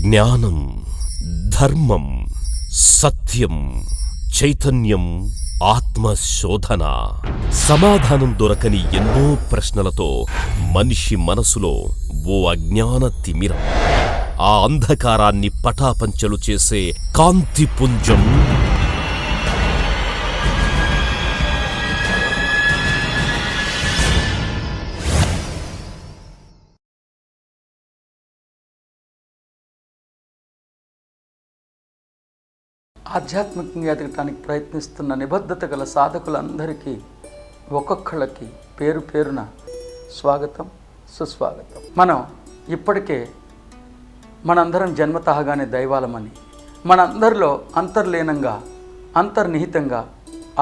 జ్ఞానం, ధర్మం, సత్యం, చైతన్యం, ఆత్మశోధన. సమాధానం దొరకని ఎన్నో ప్రశ్నలతో మనిషి మనసులో ఓ అజ్ఞాన తిమిరం. ఆ అంధకారాన్ని పటాపంచలు చేసే కాంతిపుంజం ఆధ్యాత్మికంగా ఎదగటానికి ప్రయత్నిస్తున్న నిబద్ధత గల సాధకులందరికీ ఒక్కొక్కళ్ళకి పేరు పేరున స్వాగతం, సుస్వాగతం. మనం ఇప్పటికే మనందరం జన్మతహగానే దైవాలమని, మనందరిలో అంతర్లీనంగా అంతర్నిహితంగా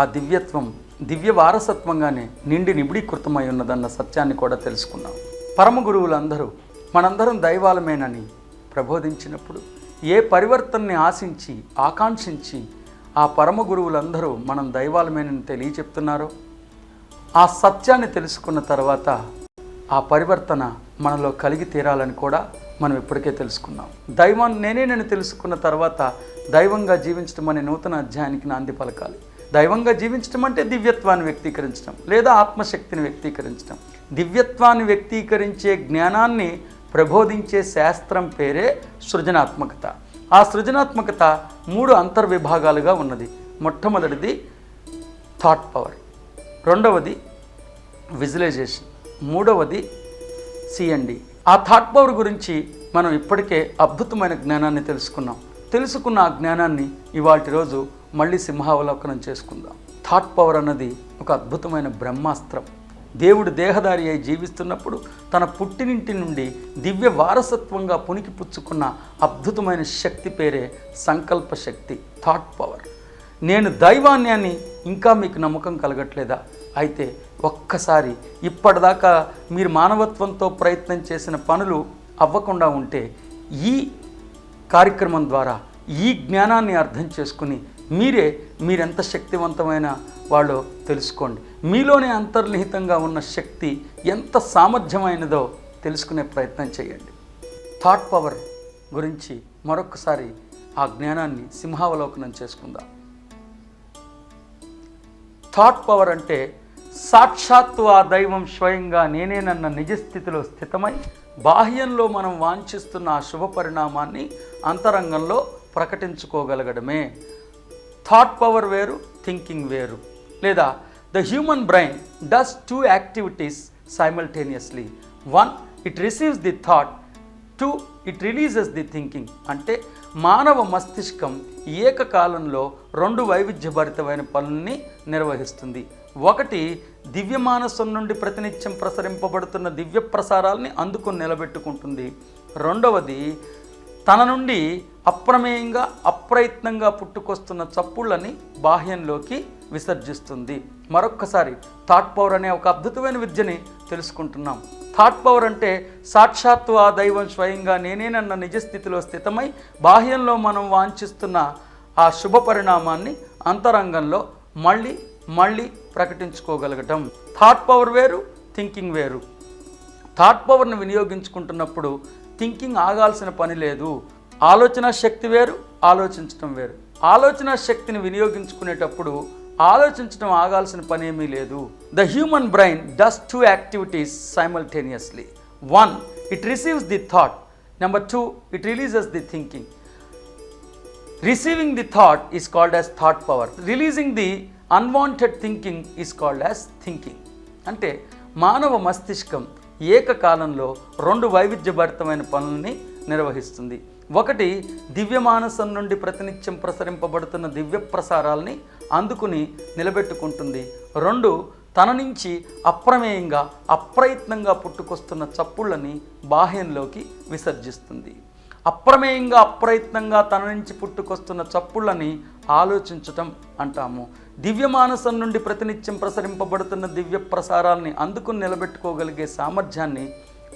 ఆ దివ్యత్వం దివ్య వారసత్వంగానే నిండి నిబిడీకృతమై ఉన్నదన్న సత్యాన్ని కూడా తెలుసుకున్నాం. పరమ గురువులందరూ మనందరం దైవాలమేనని ప్రబోధించినప్పుడు ఏ పరివర్తనని ఆశించి ఆకాంక్షించి ఆ పరమ గురువులందరూ మనం దైవాలమేనని తెలియచెప్తున్నారో, ఆ సత్యాన్ని తెలుసుకున్న తర్వాత ఆ పరివర్తన మనలో కలిగి తీరాలని కూడా మనం ఇప్పటికే తెలుసుకున్నాం. దైవాన్ని నేనేనని తెలుసుకున్న తర్వాత దైవంగా జీవించడం అనే నూతన అధ్యాయానికి నాంది పలకాలి. దైవంగా జీవించడం అంటే దివ్యత్వాన్ని వ్యక్తీకరించడం లేదా ఆత్మశక్తిని వ్యక్తీకరించడం. దివ్యత్వాన్ని వ్యక్తీకరించే జ్ఞానాన్ని ప్రబోధించే శాస్త్రం పేరే సృజనాత్మకత. ఆ సృజనాత్మకత 3 అంతర్విభాగాలుగా ఉన్నది. మొట్టమొదటిది థాట్ పవర్, రెండవది విజువలైజేషన్, మూడవది సిఎండి. ఆ థాట్ పవర్ గురించి మనం ఇప్పటికే అద్భుతమైన జ్ఞానాన్ని తెలుసుకున్న ఆ జ్ఞానాన్ని ఇవాటి రోజు మళ్ళీ సింహావలోకనం చేసుకుందాం. థాట్ పవర్ అన్నది ఒక అద్భుతమైన బ్రహ్మాస్త్రం. దేవుడు దేహధారి అయి జీవిస్తున్నప్పుడు తన పుట్టినింటి నుండి దివ్య వారసత్వంగా పుణికిపుచ్చుకున్న అద్భుతమైన శక్తి పేరే సంకల్ప శక్తి, థాట్ పవర్. నేను దైవాన్ని అని ఇంకా మీకు నమ్మకం కలగట్లేదా? అయితే ఒక్కసారి ఇప్పటిదాకా మీరు మానవత్వంతో ప్రయత్నం చేసిన పనులు అవ్వకుండా ఉంటే ఈ కార్యక్రమం ద్వారా ఈ జ్ఞానాన్ని అర్థం చేసుకుని మీరెంత శక్తివంతమైన వాళ్ళో తెలుసుకోండి. మీలోనే అంతర్నిహితంగా ఉన్న శక్తి ఎంత సామర్థ్యమైనదో తెలుసుకునే ప్రయత్నం చేయండి. థాట్ పవర్ గురించి మరొకసారి ఆ జ్ఞానాన్ని సింహావలోకనం చేసుకుందాం. థాట్ పవర్ అంటే సాక్షాత్తు ఆ దైవం స్వయంగా నేనేనన్న నిజస్థితిలో స్థితమై బాహ్యంలో మనం వాంఛిస్తున్న ఆ శుభ పరిణామాన్ని అంతరంగంలో ప్రకటించుకోగలగడమే. థాట్ పవర్ వేరు, థింకింగ్ వేరు. లేదా the human brain does 2 activities simultaneously. 1 it receives the thought, 2 it releases the thinking. అంటే మానవ మస్తిష్కం ఏకకాలంలో 2 వైవిధ్యభరితమైన పనుల్ని నిర్వహిస్తుంది. ఒకటి దివ్యమానసం నుండి ప్రతినిత్యం ప్రసరింపబడుతున్న దివ్య ప్రసారాలని అందుకొని నిలబెట్టుకుంటుంది. రెండవది తన నుండి అప్రమేయంగా అప్రయత్నంగా పుట్టుకొస్తున్న చప్పుళ్ళని బాహ్యంలోకి విసర్జిస్తుంది. మరొక్కసారి థాట్ పవర్ అనే ఒక అద్భుతమైన విద్యని తెలుసుకుంటున్నాం. థాట్ పవర్ అంటే సాక్షాత్తు ఆ దైవం స్వయంగా నేనేనన్న నిజస్థితిలో స్థితమై బాహ్యంలో మనం వాంఛిస్తున్న ఆ శుభ పరిణామాన్ని అంతరంగంలో మళ్ళీ ప్రకటించుకోగలగటం. థాట్ పవర్ వేరు, థింకింగ్ వేరు. థాట్ పవర్ని వినియోగించుకుంటున్నప్పుడు థింకింగ్ ఆగాల్సిన పని లేదు. ఆలోచన శక్తి వేరు, ఆలోచించడం వేరు. ఆలోచన శక్తిని వినియోగించుకునేటప్పుడు ఆలోచించడం ఆగాల్సిన పని ఏమీ లేదు. The human brain does 2 activities simultaneously. 1 it receives the thought, number 2 it releases the thinking. Receiving the thought is called as thought power. Releasing the unwanted thinking is called as thinking. అంటే మానవ మస్తిష్కం ఏకకాలంలో 2 వైవిధ్యభరితమైన పనుల్ని నిర్వహిస్తుంది. ఒకటి దివ్యమానసం నుండి ప్రతినిత్యం ప్రసరింపబడుతున్న దివ్య ప్రసారాలని అందుకుని నిలబెట్టుకుంటుంది. 2 తన నుంచి అప్రమేయంగా అప్రయత్నంగా పుట్టుకొస్తున్న చప్పుళ్ళని బాహ్యంలోకి విసర్జిస్తుంది. అప్రమేయంగా అప్రయత్నంగా తన నుంచి పుట్టుకొస్తున్న చప్పుళ్ళని ఆలోచించటం అంటాము. దివ్యమానసం నుండి ప్రతినిత్యం ప్రసరింపబడుతున్న దివ్య ప్రసారాలని అందుకుని నిలబెట్టుకోగలిగే సామర్థ్యాన్ని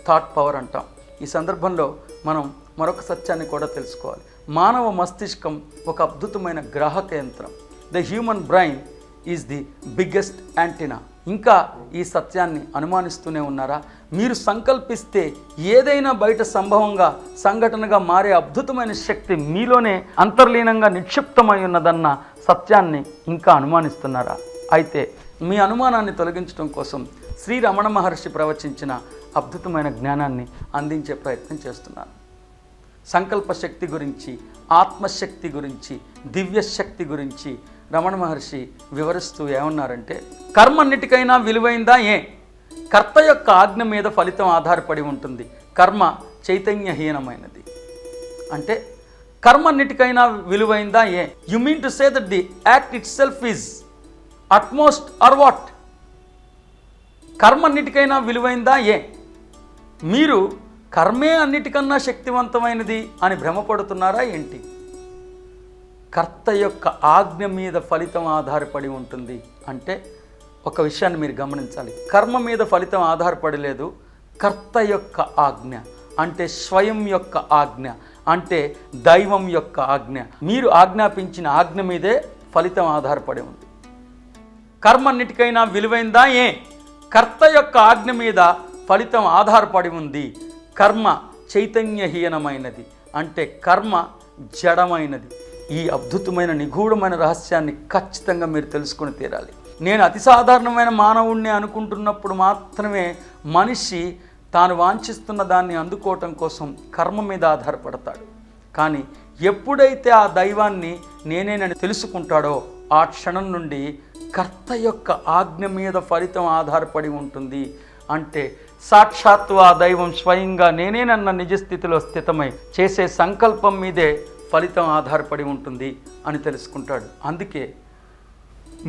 థాట్ పవర్ అంటాం. ఈ సందర్భంలో మనం మరొక సత్యాన్ని కూడా తెలుసుకోవాలి. మానవ మస్తిష్కం ఒక అద్భుతమైన గ్రాహక యంత్రం. The human brain is the biggest antenna. ఇంకా ఈ సత్యాన్ని అనుమానిస్తూనే ఉన్నారా? మీరు సంకల్పిస్తే ఏదైనా బయట సంఘటనగా మారే అద్భుతమైన శక్తి మీలోనే అంతర్లీనంగా నిక్షిప్తమై ఉన్నదన్న సత్యాన్ని ఇంకా అనుమానిస్తున్నారా? అయితే మీ అనుమానాన్ని తొలగించడం కోసం శ్రీ రమణ మహర్షి ప్రవచించిన అద్భుతమైన జ్ఞానాన్ని అందించే ప్రయత్నం చేస్తున్నాను. సంకల్ప శక్తి గురించి, ఆత్మశక్తి గురించి, దివ్యశక్తి గురించి రమణ మహర్షి వివరిస్తూ ఏమన్నారంటే, కర్మన్నిటికైనా విలువైందా? కర్త యొక్క ఆజ్ఞ మీద ఫలితం ఆధారపడి ఉంటుంది. కర్మ చైతన్యహీనమైనది. అంటే కర్మన్నిటికైనా విలువైందా? You mean to say that the act itself is utmost or what? కర్మన్నిటికైనా విలువైందా? మీరు కర్మే అన్నిటికన్నా శక్తివంతమైనది అని భ్రమపడుతున్నారా ఏంటి? కర్త యొక్క ఆజ్ఞ మీద ఫలితం ఆధారపడి ఉంటుంది అంటే ఒక విషయాన్ని మీరు గమనించాలి. కర్మ మీద ఫలితం ఆధారపడలేదు, కర్త యొక్క ఆజ్ఞ అంటే స్వయం యొక్క ఆజ్ఞ అంటే దైవం యొక్క ఆజ్ఞ. మీరు ఆజ్ఞాపించిన ఆజ్ఞ మీదే ఫలితం ఆధారపడి ఉంది. కర్మన్నిటికైనా విలువైందా? కర్త యొక్క ఆజ్ఞ మీద ఫలితం ఆధారపడి ఉంది. కర్మ చైతన్యహీనమైనది అంటే కర్మ జడమైనది. ఈ అద్భుతమైన నిగూఢమైన రహస్యాన్ని ఖచ్చితంగా మీరు తెలుసుకుని తీరాలి. నేను అతి సాధారణమైన మానవుణ్ణి అనుకుంటున్నప్పుడు మాత్రమే మనిషి తాను వాంఛిస్తున్న దాన్ని అందుకోవటం కోసం కర్మ మీద ఆధారపడతాడు. కానీ ఎప్పుడైతే ఆ దైవాన్ని నేనేనని తెలుసుకుంటాడో ఆ క్షణం నుండి కర్త యొక్క ఆజ్ఞ మీద ఫలితం ఆధారపడి ఉంటుంది. అంటే సాక్షాత్తు ఆ దైవం స్వయంగా నేనేనన్న నిజస్థితిలో స్థితమై చేసే సంకల్పం మీదే ఫలితం ఆధారపడి ఉంటుంది అని తెలుసుకుంటాడు. అందుకే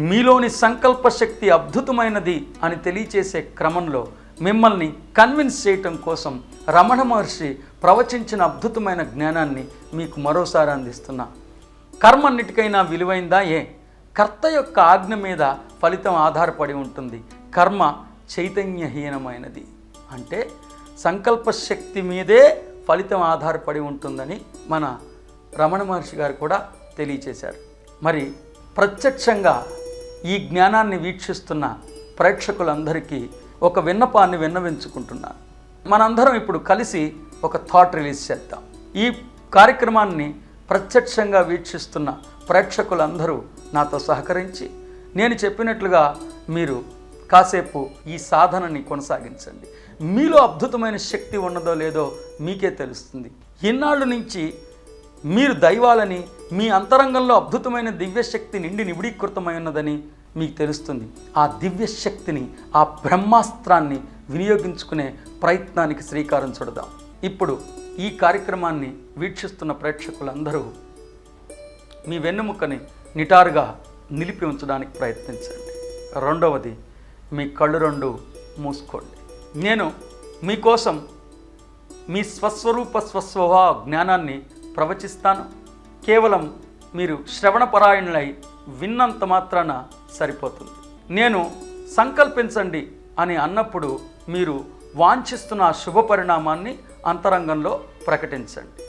మీలోని సంకల్ప శక్తి అద్భుతమైనది అని తెలియచేసే క్రమంలో మిమ్మల్ని కన్విన్స్ చేయటం కోసం రమణ మహర్షి ప్రవచించిన అద్భుతమైన జ్ఞానాన్ని మీకు మరోసారి అందిస్తున్నా. కర్మన్నిటికైనా విలువైందా? కర్త యొక్క ఆజ్ఞ మీద ఫలితం ఆధారపడి ఉంటుంది. కర్మ చైతన్యహీనమైనది అంటే సంకల్ప శక్తి మీదే ఫలితం ఆధారపడి ఉంటుందని మన రమణ మహర్షి గారు కూడా తెలియచేశారు. మరి ప్రత్యక్షంగా ఈ జ్ఞానాన్ని వీక్షిస్తున్న ప్రేక్షకులందరికీ ఒక విన్నపాన్ని విన్నవించుకుంటున్నాను. మనందరం ఇప్పుడు కలిసి ఒక థాట్ రిలీజ్ చేద్దాం. ఈ కార్యక్రమాన్ని ప్రత్యక్షంగా వీక్షిస్తున్న ప్రేక్షకులందరూ నాతో సహకరించి నేను చెప్పినట్లుగా మీరు కాసేపు ఈ సాధనని కొనసాగించండి. మీలో అద్భుతమైన శక్తి ఉన్నదో లేదో మీకే తెలుస్తుంది. ఇన్నాళ్ళు నుంచి మీరు దైవాలని, మీ అంతరంగంలో అద్భుతమైన దివ్యశక్తి నిండి నిబిడీకృతమై ఉన్నదని మీకు తెలుస్తుంది. ఆ దివ్యశక్తిని, ఆ బ్రహ్మాస్త్రాన్ని వినియోగించుకునే ప్రయత్నానికి శ్రీకారం చుడదాం. ఇప్పుడు ఈ కార్యక్రమాన్ని వీక్షిస్తున్న ప్రేక్షకులందరూ మీ వెన్నెముకని నిటారుగా నిలిపి ఉంచడానికి ప్రయత్నించండి. రెండవది, మీ కళ్ళు రెండు మూసుకోండి. నేను మీకోసం మీ స్వస్వరూప స్వస్వభావ జ్ఞానాన్ని ప్రవచిస్తాను. కేవలం మీరు శ్రవణపరాయణులై విన్నంత మాత్రాన సరిపోతుంది. నేను సంకల్పించండి అని అన్నప్పుడు మీరు వాంఛిస్తున్న శుభ పరిణామాన్ని అంతరంగంలో ప్రకటించండి.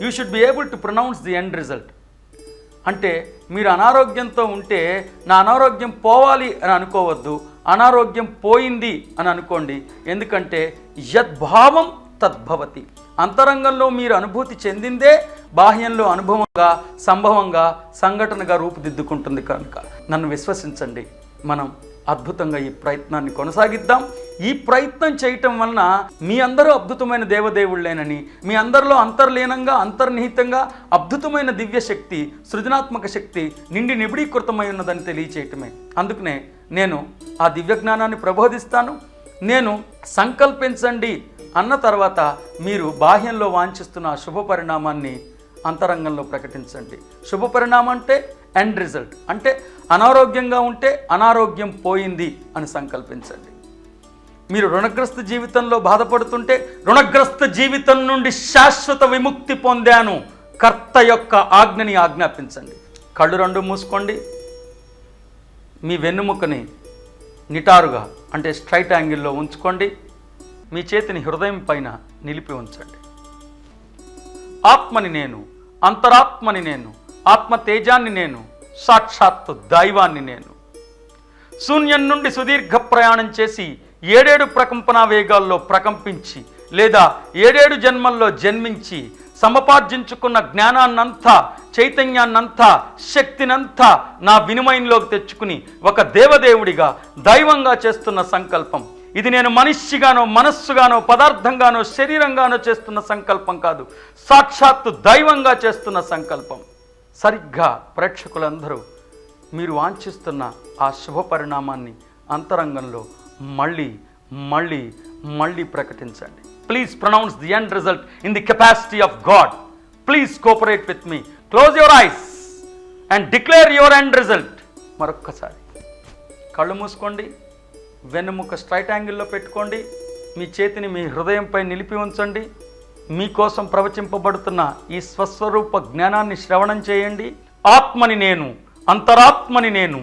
You should be able to pronounce the end result. అంటే మీరు అనారోగ్యంతో ఉంటే నా అనారోగ్యం పోవాలి అని అనుకోవద్దు, అనారోగ్యం పోయింది అని అనుకోండి. ఎందుకంటే యద్భావం తద్భవతి. అంతరంగంలో మీరు అనుభూతి చెందిందే బాహ్యంలో అనుభవంగా, సంభవంగా, సంఘటనగా రూపుదిద్దుకుంటుంది. కనుక నన్ను విశ్వసించండి. మనం అద్భుతంగా ఈ ప్రయత్నాన్ని కొనసాగిద్దాం. ఈ ప్రయత్నం చేయటం వలన మీ అందరూ అద్భుతమైన దేవదేవుళ్ళేనని, మీ అందరిలో అంతర్లీనంగా, అంతర్నిహితంగా అద్భుతమైన దివ్యశక్తి, సృజనాత్మక శక్తి నిండి నిబిడీకృతమై ఉన్నదని తెలియచేయటమే. అందుకనే నేను ఆ దివ్యజ్ఞానాన్ని ప్రబోధిస్తాను. నేను సంకల్పించండి అన్న తర్వాత మీరు బాహ్యంలో వాంఛిస్తున్న శుభ పరిణామాన్ని అంతరంగంలో ప్రకటించండి. శుభ పరిణామం అంటే ఎండ్ రిజల్ట్. అంటే అనారోగ్యంగా ఉంటే అనారోగ్యం పోయింది అని సంకల్పించండి. మీరు రుణగ్రస్త జీవితంలో బాధపడుతుంటే రుణగ్రస్త జీవితం నుండి శాశ్వత విముక్తి పొందాను, కర్త యొక్క ఆజ్ఞని ఆజ్ఞాపించండి. కళ్ళు రెండు మూసుకోండి. మీ వెన్నుముకని నిటారుగా అంటే స్ట్రైట్ యాంగిల్లో ఉంచుకోండి. మీ చేతిని హృదయం పైన నిలిపి ఉంచండి. ఆత్మని నేను, అంతరాత్మని నేను, ఆత్మ తేజాన్ని నేను, సాక్షాత్తు దైవాన్ని నేను. శూన్యం నుండి సుదీర్ఘ ప్రయాణం చేసి 7 ప్రకంపనా వేగాల్లో ప్రకంపించి లేదా 7 జన్మల్లో జన్మించి సమపార్జించుకున్న జ్ఞానాన్నంతా, చైతన్యాన్నంతా, శక్తినంతా నా వినిమయంలోకి తెచ్చుకుని ఒక దేవదేవుడిగా, దైవంగా చేస్తున్న సంకల్పం ఇది. నేను మనిషిగానో, మనస్సుగానో, పదార్థంగానో, శరీరంగానో చేస్తున్న సంకల్పం కాదు, సాక్షాత్తు దైవంగా చేస్తున్న సంకల్పం. సరిగ్గా ప్రేక్షకులందరూ మీరు వాంఛిస్తున్న ఆ శుభ పరిణామాన్ని అంతరంగంలో మళ్ళీ మళ్ళీ మళ్ళీ ప్రకటించండి. Please pronounce the end result in the capacity of God. Please cooperate with me. Close your eyes and declare your end result. మరొక్కసారి కళ్ళు మూసుకోండి, వెన్నుముక స్ట్రైట్ యాంగిల్లో పెట్టుకోండి, మీ చేతిని మీ హృదయంపై నిలిపి ఉంచండి. మీకోసం ప్రవచింపబడుతున్న ఈ స్వస్వరూప జ్ఞానాన్ని శ్రవణం చేయండి. ఆత్మని నేను, అంతరాత్మని నేను,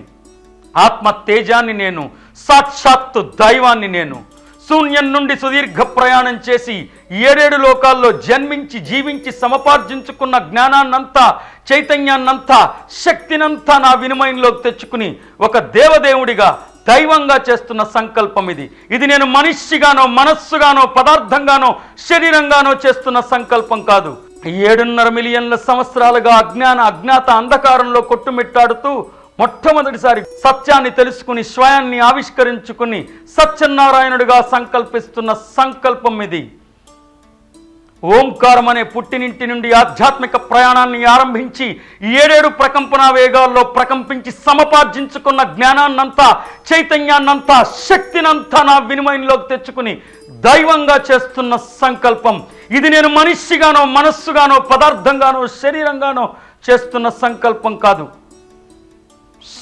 ఆత్మ తేజాన్ని నేను, సాక్షాత్తు దైవాన్ని నేను. శూన్యం నుండి సుదీర్ఘ ప్రయాణం చేసి 7 లోకాల్లో జన్మించి జీవించి సమపార్జించుకున్న జ్ఞానాన్నంతా, చైతన్యాన్నంతా, శక్తినంతా నా వినిమయంలోకి తెచ్చుకుని ఒక దేవదేవుడిగా, దైవంగా చేస్తున్న సంకల్పం ఇది. ఇది నేను మనిషిగానో, మనస్సుగానో, పదార్థంగానో, శరీరంగానో చేస్తున్న సంకల్పం కాదు. 7.5 మిలియన్ల సంవత్సరాలుగా అజ్ఞాత అంధకారంలో కొట్టుమిట్టాడుతూ మొట్టమొదటిసారి సత్యాన్ని తెలుసుకుని, స్వయాన్ని ఆవిష్కరించుకుని సత్యనారాయణుడిగా సంకల్పిస్తున్న సంకల్పం ఇది. ఓంకారం అనే పుట్టినింటి నుండి ఆధ్యాత్మిక ప్రయాణాన్ని ఆరంభించి 7 ప్రకంపనా వేగాల్లో ప్రకంపించి సమపార్జించుకున్న జ్ఞానాన్నంతా, చైతన్యాన్నంతా, శక్తినంతా నా వినిమయంలోకి తెచ్చుకుని దైవంగా చేస్తున్న సంకల్పం ఇది. నేను మనిషిగానో, మనస్సుగానో, పదార్థంగానో, శరీరంగానో చేస్తున్న సంకల్పం కాదు.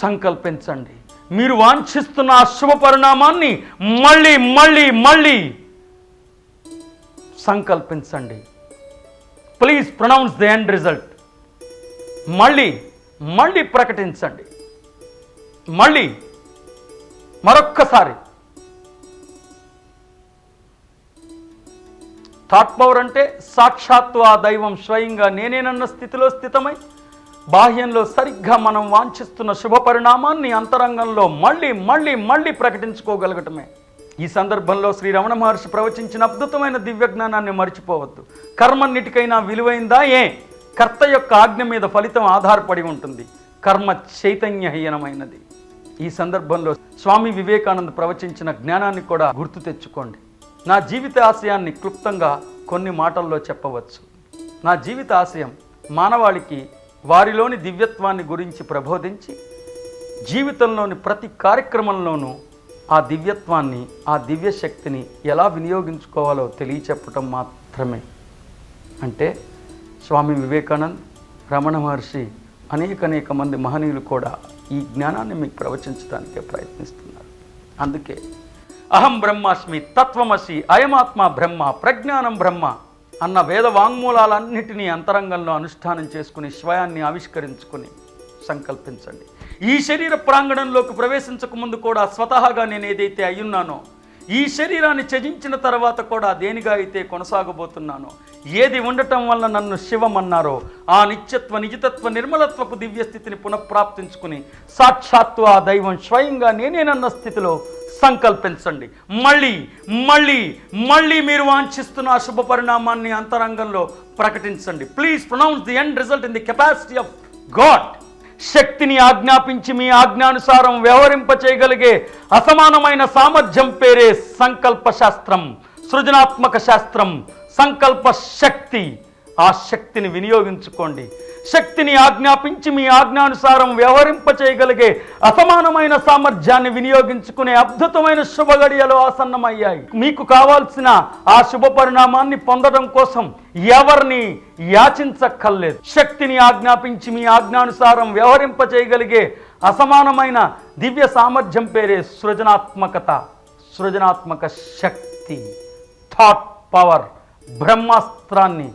సంకల్పించండి. మీరు వాంఛిస్తున్న ఆ శుభ పరిణామాన్ని మళ్ళీ మళ్ళీ మళ్ళీ సంకల్పించండి. Please pronounce the end result. మళ్ళీ మళ్ళీ ప్రకటించండి. మళ్ళీ మరొక్కసారి. థాట్ పవర్ అంటే సాక్షాత్తు ఆ దైవం స్వయంగా నేనేనన్న స్థితిలో స్థితమై బాహ్యంలో సరిగ్గా మనం వాంఛిస్తున్న శుభ పరిణామాన్ని అంతరంగంలో మళ్ళీ మళ్ళీ మళ్ళీ ప్రకటించుకోగలగటమే. ఈ సందర్భంలో శ్రీ రమణ మహర్షి ప్రవచించిన అద్భుతమైన దివ్య జ్ఞానాన్ని మర్చిపోవద్దు. కర్మన్నిటికైనా విలువైందా? కర్త యొక్క ఆజ్ఞ మీద ఫలితం ఆధారపడి ఉంటుంది. కర్మ చైతన్యహీనమైనది. ఈ సందర్భంలో స్వామి వివేకానంద ప్రవచించిన జ్ఞానాన్ని కూడా గుర్తు తెచ్చుకోండి. నా జీవిత ఆశయాన్ని క్లుప్తంగా కొన్ని మాటల్లో చెప్పవచ్చు. నా జీవిత ఆశయం మానవాళికి వారిలోని దివ్యత్వాన్ని గురించి ప్రబోధించి జీవితంలోని ప్రతి కార్యక్రమంలోనూ ఆ దివ్యత్వాన్ని, ఆ దివ్య శక్తిని ఎలా వినియోగించుకోవాలో తెలియచెప్పటం మాత్రమే. అంటే స్వామి వివేకానంద్, రమణ మహర్షి, అనేక మంది మహనీయులు కూడా ఈ జ్ఞానాన్ని మీకు ప్రవచించడానికే ప్రయత్నిస్తున్నారు. అందుకే అహం బ్రహ్మాస్మి, తత్వమసి, అయమాత్మ బ్రహ్మ, ప్రజ్ఞానం బ్రహ్మ అన్న వేద వాంగ్మూలాలన్నిటినీ అంతరంగంలో అనుష్ఠానం చేసుకుని స్వయాన్ని ఆవిష్కరించుకుని సంకల్పించండి. ఈ శరీర ప్రాంగణంలోకి ప్రవేశించక ముందు కూడా స్వతహాగా నేను ఏదైతే అయ్యున్నానో, ఈ శరీరాన్ని త్యజించిన తర్వాత కూడా దేనిగా అయితే కొనసాగబోతున్నానో, ఏది ఉండటం వల్ల నన్ను శివమన్నారో ఆ నిత్యత్వ, నిజతత్వ, నిర్మలత్వపు దివ్యస్థితిని పునఃప్రాప్తించుకుని సాక్షాత్తు ఆ దైవం స్వయంగా నేనేనన్న స్థితిలో సంకల్పించండి. మళ్ళీ మళ్ళీ మళ్ళీ మీరు వాంఛిస్తున్న ఆ శుభ పరిణామాన్ని అంతరంగంలో ప్రకటించండి. Please pronounce the end result in the capacity of God. శక్తిని ఆజ్ఞాపించి మీ ఆజ్ఞానుసారం వ్యవహరింపచేయగలిగే అసమానమైన సామర్థ్యం పేరే సంకల్ప శాస్త్రం, సృజనాత్మక శాస్త్రం, సంకల్ప శక్తి. ఆ శక్తిని వినియోగించుకోండి. శక్తిని ఆజ్ఞాపించి మీ ఆజ్ఞానుసారం వ్యవహరింపచేయగలిగే అసమానమైన సామర్థ్యాన్ని వినియోగించుకునే అద్భుతమైన శుభ గడియలు ఆసన్నమయ్యాయి. మీకు కావాల్సిన ఆ శుభ పరిణామాన్ని పొందడం కోసం ఎవరిని యాచించక్కర్లేదు. శక్తిని ఆజ్ఞాపించి మీ ఆజ్ఞానుసారం వ్యవహరింపచేయగలిగే అసమానమైన దివ్య సామర్థ్యం పేరే సృజనాత్మకత, సృజనాత్మక శక్తి, థాట్ పవర్. బ్రహ్మాస్త్రాన్ని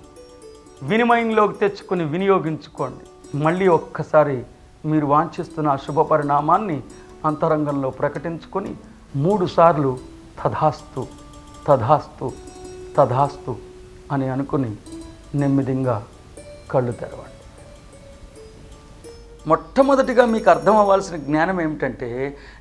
వినిమయంలోకి తెచ్చుకుని వినియోగించుకోండి. మళ్ళీ ఒక్కసారి మీరు వాంఛిస్తున్న శుభ పరిణామాన్ని అంతరంగంలో ప్రకటించుకొని 3 సార్లు తథాస్తు, తథాస్తు, తథాస్తు అని అనుకుని నెమ్మదిగా కళ్ళు తెరవండి. మొట్టమొదటిగా మీకు అర్థం అవ్వాల్సిన జ్ఞానం ఏమిటంటే,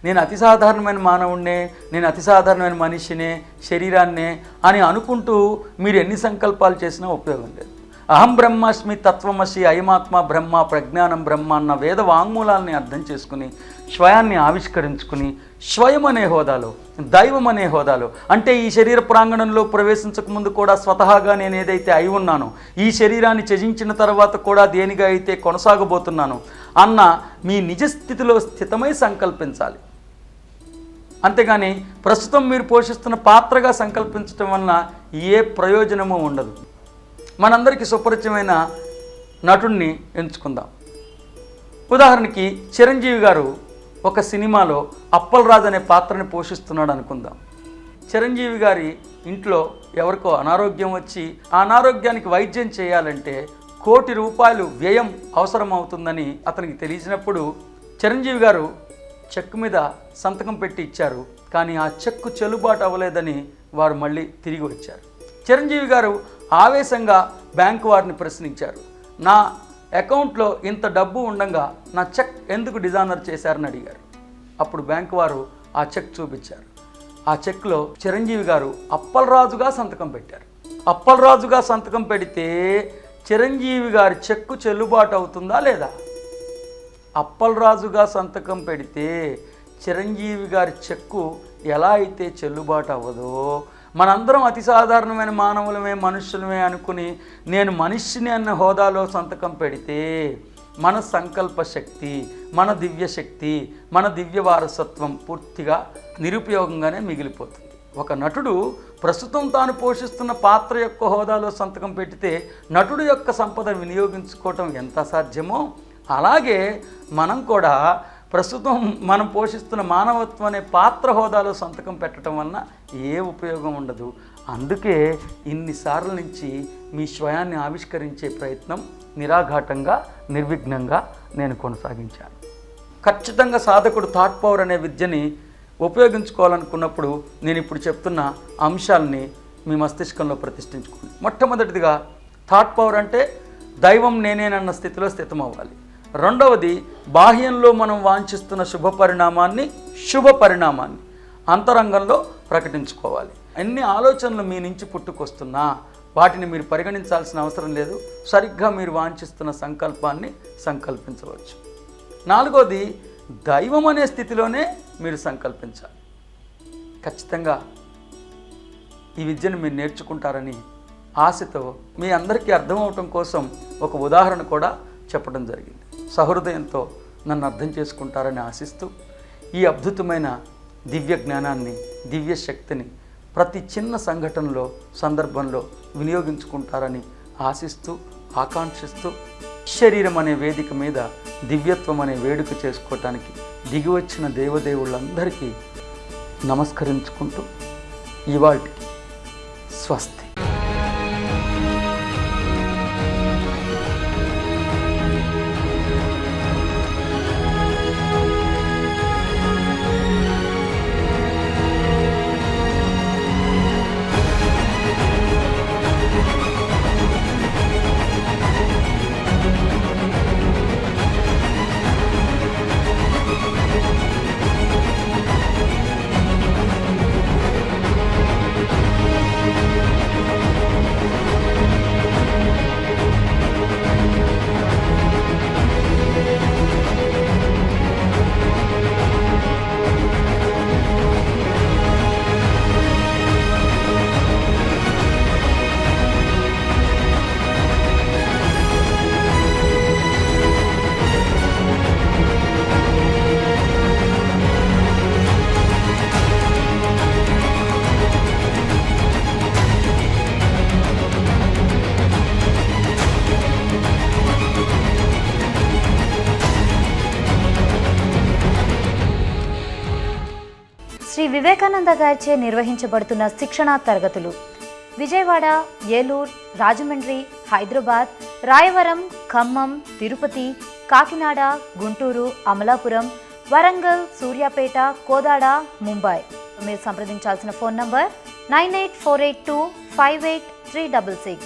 నేను అతి సాధారణమైన మానవుణ్ణే, నేను అతి సాధారణమైన మనిషినే, శరీరాన్నే అని అనుకుంటూ మీరు ఎన్ని సంకల్పాలు చేసినా ఉపయోగం లేదు. అహం బ్రహ్మాస్మి తత్వమసి అయమాత్మ బ్రహ్మ ప్రజ్ఞానం బ్రహ్మ అన్న వేద వాంగ్మూలాల్ని అర్థం చేసుకుని స్వయాన్ని ఆవిష్కరించుకుని స్వయం అనే హోదాలో, దైవం అనే హోదాలో, అంటే ఈ శరీర ప్రాంగణంలో ప్రవేశించకముందు కూడా స్వతహాగా నేను ఏదైతే అయి ఉన్నానో, ఈ శరీరాన్ని త్యజించిన తర్వాత కూడా దేనిగా అయితే కొనసాగబోతున్నానో అన్న మీ నిజస్థితిలో స్థితమై సంకల్పించాలి. అంతేగాని ప్రస్తుతం మీరు పోషిస్తున్న పాత్రగా సంకల్పించడం వలన ఏ ప్రయోజనము ఉండదు. మనందరికీ సుపరిచయమైన నటుడిని ఎంచుకుందాం. ఉదాహరణకి చిరంజీవి గారు ఒక సినిమాలో అప్పలరాజు అనే పాత్రని పోషిస్తున్నాడు అనుకుందాం. చిరంజీవి గారి ఇంట్లో ఎవరికో అనారోగ్యం వచ్చి ఆ అనారోగ్యానికి వైద్యం చేయాలంటే ₹1,00,00,000 వ్యయం అవసరమవుతుందని అతనికి తెలిసినప్పుడు చిరంజీవి గారు చెక్కు మీద సంతకం పెట్టి ఇచ్చారు. కానీ ఆ చెక్కు చెల్లుబాటు అవ్వలేదని వారు మళ్ళీ తిరిగి వచ్చారు. చిరంజీవి గారు ఆవేశంగా బ్యాంకు వారిని ప్రశ్నించారు. నా అకౌంట్లో ఇంత డబ్బు ఉండగా నా చెక్ ఎందుకు డిజానర్ చేశారని అడిగారు. అప్పుడు బ్యాంకు వారు ఆ చెక్ చూపించారు. ఆ చెక్లో చిరంజీవి గారు అప్పలరాజుగా సంతకం పెట్టారు. అప్పలరాజుగా సంతకం పెడితే చిరంజీవి గారి చెక్కు చెల్లుబాటు అవుతుందా లేదా? అప్పలరాజుగా సంతకం పెడితే చిరంజీవి గారి చెక్కు ఎలా అయితే చెల్లుబాటు అవ్వదో, మనందరం అతి సాధారణమైన మానవులమే, మనుషులమే అనుకుని నేను మనిషిని అన్న హోదాలో సంతకం పెడితే మన సంకల్ప శక్తి, మన దివ్య శక్తి, మన దివ్య వారసత్వం పూర్తిగా నిరుపయోగంగానే మిగిలిపోతుంది. ఒక నటుడు ప్రస్తుతం తాను పోషిస్తున్న పాత్ర యొక్క హోదాలో సంతకం పెడితే నటుడు యొక్క సంపద వినియోగించుకోవటం ఎంత సాధ్యమో, అలాగే మనం కూడా ప్రస్తుతం మనం పోషిస్తున్న మానవత్వం అనే పాత్ర హోదాలో సంతకం పెట్టడం వలన ఏ ఉపయోగం ఉండదు. అందుకే ఇన్నిసార్ల నుంచి మీ స్వయాన్ని ఆవిష్కరించే ప్రయత్నం నిరాఘాటంగా, నిర్విఘ్నంగా నేను కొనసాగించాను. ఖచ్చితంగా సాధకుడు థాట్ పవర్ అనే విద్యని ఉపయోగించుకోవాలనుకున్నప్పుడు నేను ఇప్పుడు చెప్తున్న అంశాలని మీ మస్తిష్కంలో ప్రతిష్ఠించుకోండి. మొట్టమొదటిదిగా థాట్ పవర్ అంటే దైవం నేనేనన్న స్థితిలో స్థితం అవ్వాలి. రెండవది, బాహ్యంలో మనం వాంఛిస్తున్న శుభ పరిణామాన్ని అంతరంగంలో ప్రకటించుకోవాలి. అన్ని ఆలోచనలు మీ నుంచి పుట్టుకొస్తున్నా వాటిని మీరు పరిగణించాల్సిన అవసరం లేదు. సరిగ్గా మీరు వాంఛిస్తున్న సంకల్పాన్ని సంకల్పించవచ్చు. నాలుగోది, దైవం అనే స్థితిలోనే మీరు సంకల్పించాలి. ఖచ్చితంగా ఈ విద్యను మీరు నేర్చుకుంటారని ఆశతో మీ అందరికీ అర్థమవటం కోసం ఒక ఉదాహరణ కూడా చెప్పడం జరిగింది. సహృదయంతో నన్ను అర్థం చేసుకుంటారని ఆశిస్తూ ఈ అద్భుతమైన దివ్య జ్ఞానాన్ని, దివ్య శక్తిని ప్రతి చిన్న సంఘటనలో, సందర్భంలో వినియోగించుకుంటారని ఆశిస్తూ, ఆకాంక్షిస్తూ శరీరం అనే వేదిక మీద దివ్యత్వం అనే వేడుక చేసుకోవటానికి దిగివచ్చిన దేవదేవుళ్ళందరికీ నమస్కరించుకుంటూ ఇవాల్టికి స్వస్తి. శ్రీ వివేకానంద గారిచే నిర్వహించబడుతున్న శిక్షణా తరగతులు విజయవాడ, ఏలూరు, రాజమండ్రి, హైదరాబాద్, రాయవరం, ఖమ్మం, తిరుపతి, కాకినాడ, గుంటూరు, అమలాపురం, వరంగల్, సూర్యాపేట, కోదాడ, ముంబై. మీరు సంప్రదించాల్సిన ఫోన్ నంబర్ 9848258366.